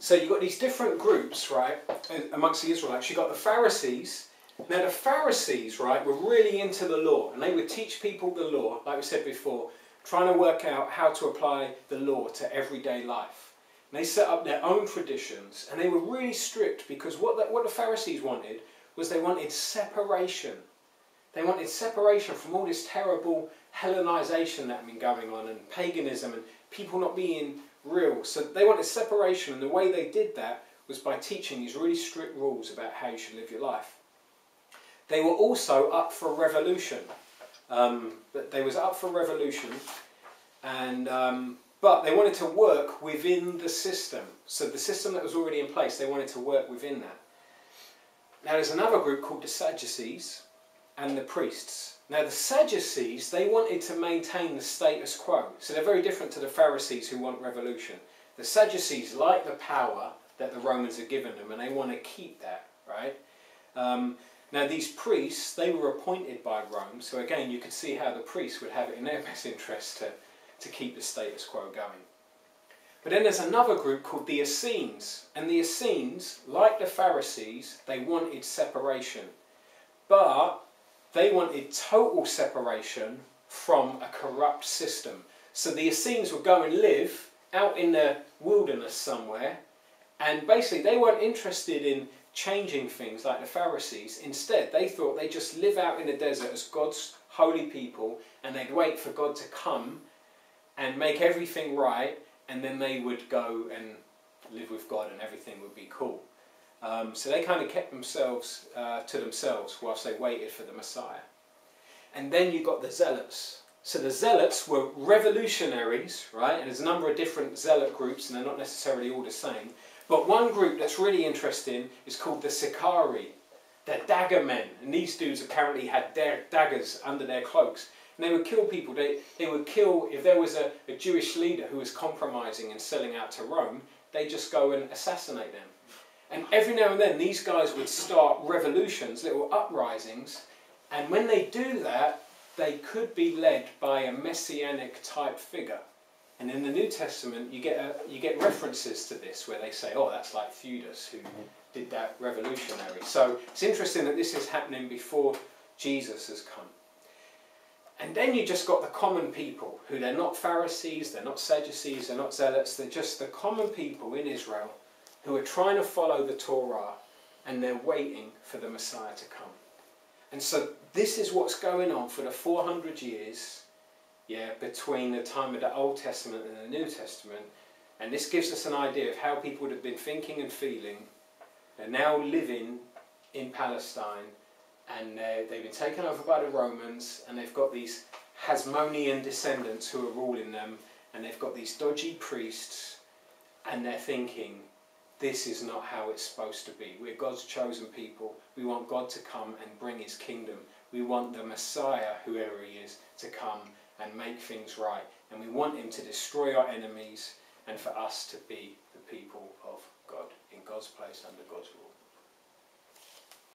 So you've got these different groups, right, amongst the Israelites. You've got the Pharisees. Now the Pharisees, right, were really into the law, and they would teach people the law, like we said before, trying to work out how to apply the law to everyday life. And they set up their own traditions, and they were really strict, because what the Pharisees wanted was they wanted separation. They wanted separation from all this terrible Hellenization that had been going on, and paganism, and people not being real. So they wanted separation, and the way they did that was by teaching these really strict rules about how you should live your life. They were also up for revolution. But they was up for revolution, and but they wanted to work within the system. So the system that was already in place, they wanted to work within that. Now there's another group called the Sadducees and the priests. Now the Sadducees, they wanted to maintain the status quo. So they're very different to the Pharisees who want revolution. The Sadducees like the power that the Romans had given them, and they want to keep that, right? Now these priests, they were appointed by Rome, so again you could see how the priests would have it in their best interest to keep the status quo going. But then there's another group called the Essenes, and the Essenes, like the Pharisees, they wanted separation. But they wanted total separation from a corrupt system. So the Essenes would go and live out in the wilderness somewhere, and basically they weren't interested in changing things like the Pharisees. Instead, they thought they'd just live out in the desert as God's holy people, and they'd wait for God to come and make everything right, and then they would go and live with God and everything would be cool. So they kind of kept themselves to themselves whilst they waited for the Messiah. And then you got the Zealots. So the Zealots were revolutionaries, right? And there's a number of different Zealot groups, and they're not necessarily all the same. But one group that's really interesting is called the Sicarii. They're dagger men, and these dudes apparently had daggers under their cloaks. And they would kill people. They would kill, if there was a Jewish leader who was compromising and selling out to Rome, they'd just go and assassinate them. And every now and then these guys would start revolutions, little uprisings, and when they do that, they could be led by a messianic type figure. And in the New Testament, you get references to this where they say, oh, that's like Theudas who did that revolutionary. So it's interesting that this is happening before Jesus has come. And then you just got the common people, who they're not Pharisees, they're not Sadducees, they're not Zealots, they're just the common people in Israel who are trying to follow the Torah, and they're waiting for the Messiah to come. And so this is what's going on for the 400 years, between the time of the Old Testament and the New Testament. And this gives us an idea of how people would have been thinking and feeling. They're now living in Palestine, and they've been taken over by the Romans, and they've got these Hasmonean descendants who are ruling them, and they've got these dodgy priests, and they're thinking, this is not how it's supposed to be. We're God's chosen people. We want God to come and bring his kingdom. We want the Messiah, whoever he is, to come and make things right. And we want him to destroy our enemies, and for us to be the people of God, in God's place, under God's rule.